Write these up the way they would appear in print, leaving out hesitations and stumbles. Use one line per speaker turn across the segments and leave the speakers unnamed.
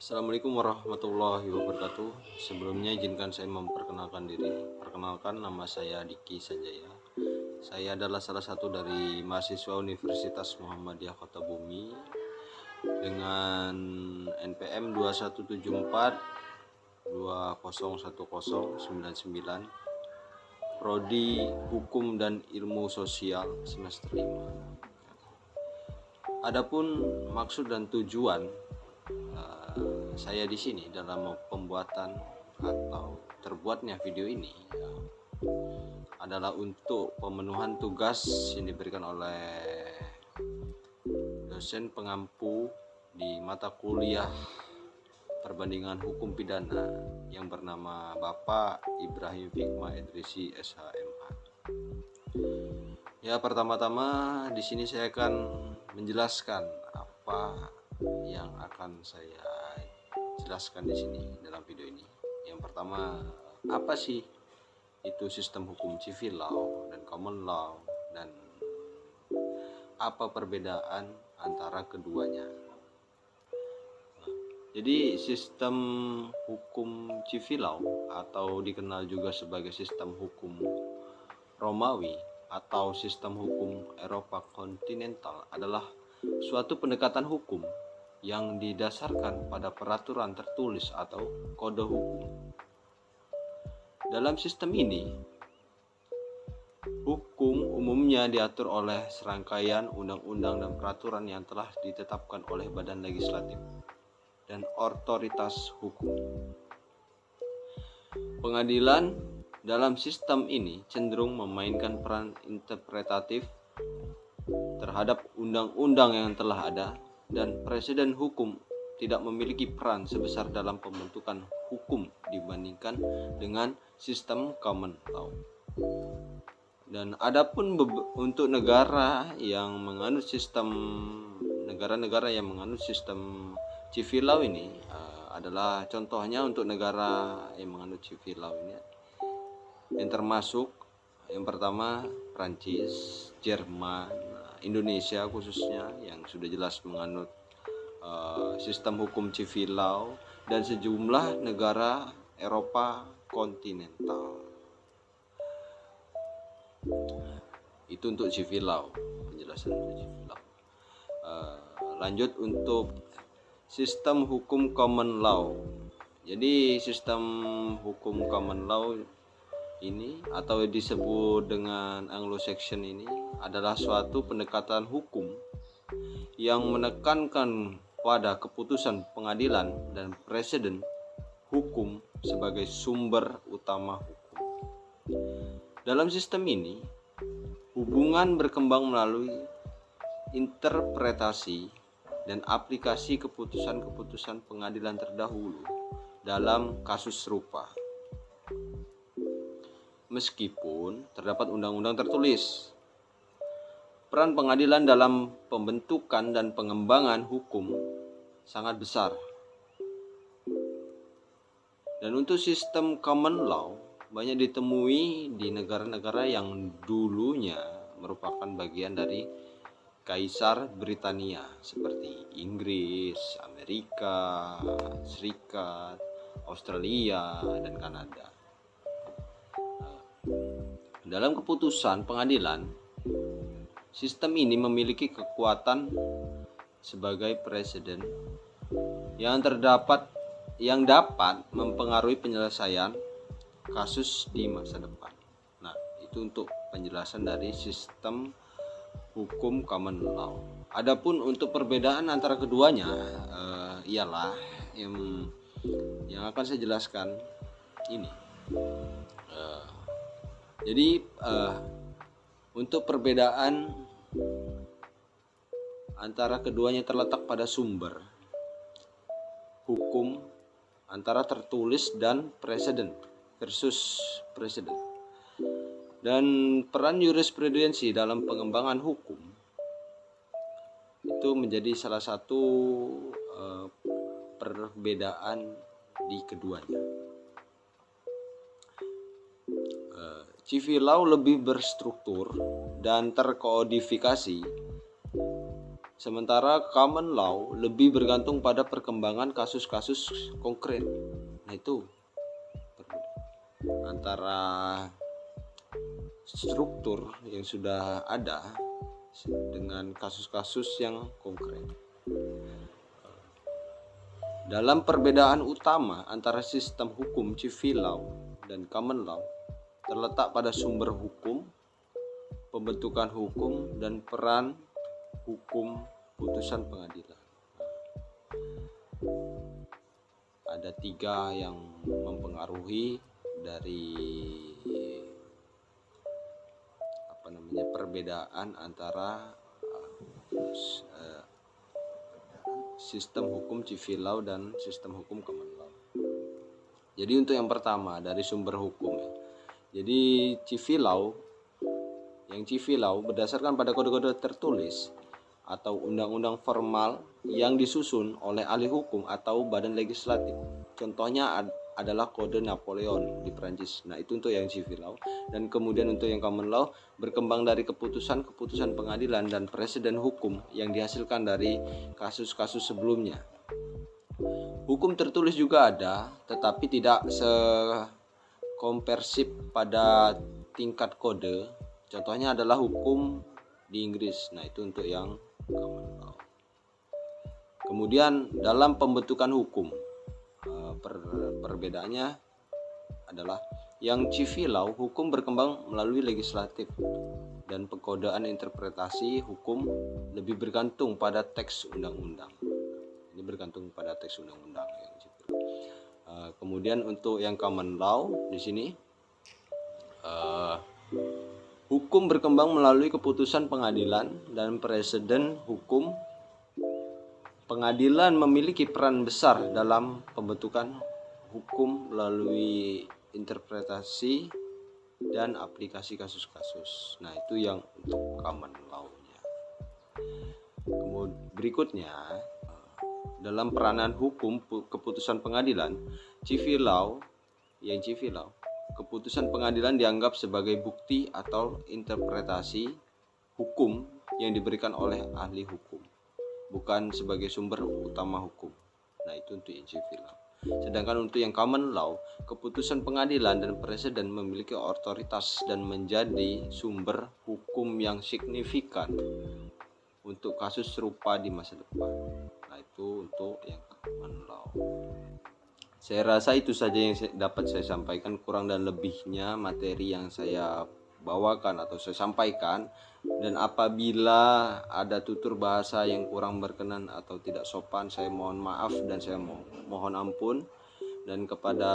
Assalamualaikum warahmatullahi wabarakatuh. Sebelumnya izinkan saya memperkenalkan diri. Perkenalkan, nama saya Diki Sanjaya. Saya adalah salah satu dari mahasiswa Universitas Muhammadiyah Kota Bumi dengan NPM 2174 201099, Prodi Hukum dan Ilmu Sosial semester 5. Adapun maksud dan tujuan saya di sini dalam pembuatan atau terbuatnya video ini adalah untuk pemenuhan tugas yang diberikan oleh dosen pengampu di mata kuliah perbandingan hukum pidana yang bernama Bapak Ibrahim Fikma Idrisi SHMA. Ya, pertama-tama di sini saya akan menjelaskan apa yang akan saya jelaskan di sini dalam video ini. Yang pertama, apa sih itu sistem hukum civil law dan common law, dan apa perbedaan antara keduanya. Jadi sistem hukum civil law atau dikenal juga sebagai sistem hukum Romawi atau sistem hukum Eropa kontinental adalah suatu pendekatan hukum yang didasarkan pada peraturan tertulis atau kode hukum. Dalam sistem ini, hukum umumnya diatur oleh serangkaian undang-undang dan peraturan yang telah ditetapkan oleh badan legislatif dan otoritas hukum. Pengadilan dalam sistem ini cenderung memainkan peran interpretatif terhadap undang-undang yang telah ada, dan presiden hukum tidak memiliki peran sebesar dalam pembentukan hukum dibandingkan dengan sistem common law. Dan adapun untuk negara-negara yang menganut sistem civil law ini adalah contohnya untuk negara yang menganut civil law ini yang termasuk yang pertama Prancis, Jerman, Indonesia khususnya yang sudah jelas menganut sistem hukum civil law, dan sejumlah negara Eropa kontinental. Itu untuk civil law, penjelasan untuk civil law. Lanjut untuk sistem hukum common law. Jadi sistem hukum common law ini atau disebut dengan Anglo-Saxon ini adalah suatu pendekatan hukum yang menekankan pada keputusan pengadilan dan presiden hukum sebagai sumber utama hukum. Dalam sistem ini, hubungan berkembang melalui interpretasi dan aplikasi keputusan-keputusan pengadilan terdahulu dalam kasus serupa. Meskipun terdapat undang-undang tertulis, peran pengadilan dalam pembentukan dan pengembangan hukum sangat besar. Dan untuk sistem common law banyak ditemui di negara-negara yang dulunya merupakan bagian dari Kaisar Britania seperti Inggris, Amerika Serikat, Australia, dan Kanada. Dalam keputusan pengadilan, sistem ini memiliki kekuatan sebagai presiden yang dapat mempengaruhi penyelesaian kasus di masa depan. Nah, itu untuk penjelasan dari sistem hukum common law. Adapun untuk perbedaan antara keduanya ialah yang akan saya jelaskan ini. Jadi untuk perbedaan antara keduanya terletak pada sumber hukum antara tertulis dan preseden versus preseden, dan peran jurisprudensi dalam pengembangan hukum itu menjadi salah satu perbedaan di keduanya. Civil law lebih berstruktur dan terkodifikasi, Sementara common law lebih bergantung pada perkembangan kasus-kasus konkret. Nah, itu antara struktur yang sudah ada dengan kasus-kasus yang konkret. Dalam perbedaan utama antara sistem hukum civil law dan common law terletak pada sumber hukum, pembentukan hukum, dan peran hukum putusan pengadilan. Ada 3 yang mempengaruhi dari perbedaan antara sistem hukum civil law dan sistem hukum common law. Jadi untuk yang pertama dari sumber hukum ya. Jadi civil law berdasarkan pada kode-kode tertulis atau undang-undang formal yang disusun oleh ahli hukum atau badan legislatif. Contohnya adalah kode Napoleon di Prancis. Nah, itu untuk yang civil law. Dan kemudian untuk yang common law berkembang dari keputusan-keputusan pengadilan dan presiden hukum yang dihasilkan dari kasus-kasus sebelumnya. Hukum tertulis juga ada, tetapi tidak sekomprehensif pada tingkat kode. Contohnya adalah hukum di Inggris. Nah, itu untuk yang common law. Kemudian dalam pembentukan hukum, perbedaannya adalah yang civil law hukum berkembang melalui legislatif dan pengkodean interpretasi hukum lebih bergantung pada teks undang-undang. Ini bergantung pada teks undang-undang yang civil law. Kemudian untuk yang common law di sini hukum berkembang melalui keputusan pengadilan dan presiden hukum. Pengadilan memiliki peran besar dalam pembentukan hukum melalui interpretasi dan aplikasi kasus-kasus. Nah, itu yang untuk common law-nya. Kemudian berikutnya, dalam peranan hukum keputusan pengadilan, civil law, keputusan pengadilan dianggap sebagai bukti atau interpretasi hukum yang diberikan oleh ahli hukum, bukan sebagai sumber utama hukum. Nah, itu untuk yang civil law. Sedangkan untuk yang common law, keputusan pengadilan dan presiden memiliki otoritas dan menjadi sumber hukum yang signifikan untuk kasus serupa di masa depan. Nah, itu untuk yang common law. Saya rasa itu saja yang dapat saya sampaikan, kurang dan lebihnya materi yang saya bawakan atau saya sampaikan. Dan apabila ada tutur bahasa yang kurang berkenan atau tidak sopan, saya mohon maaf dan saya mohon ampun. Dan kepada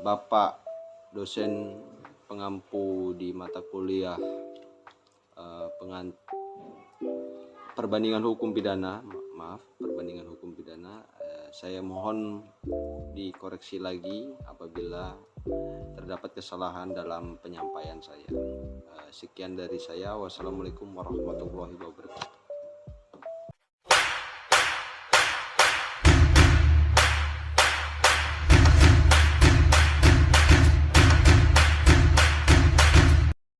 Bapak dosen pengampu di mata kuliah perbandingan hukum pidana, saya mohon dikoreksi lagi apabila terdapat kesalahan dalam penyampaian saya. Sekian dari saya. Wassalamualaikum warahmatullahi wabarakatuh.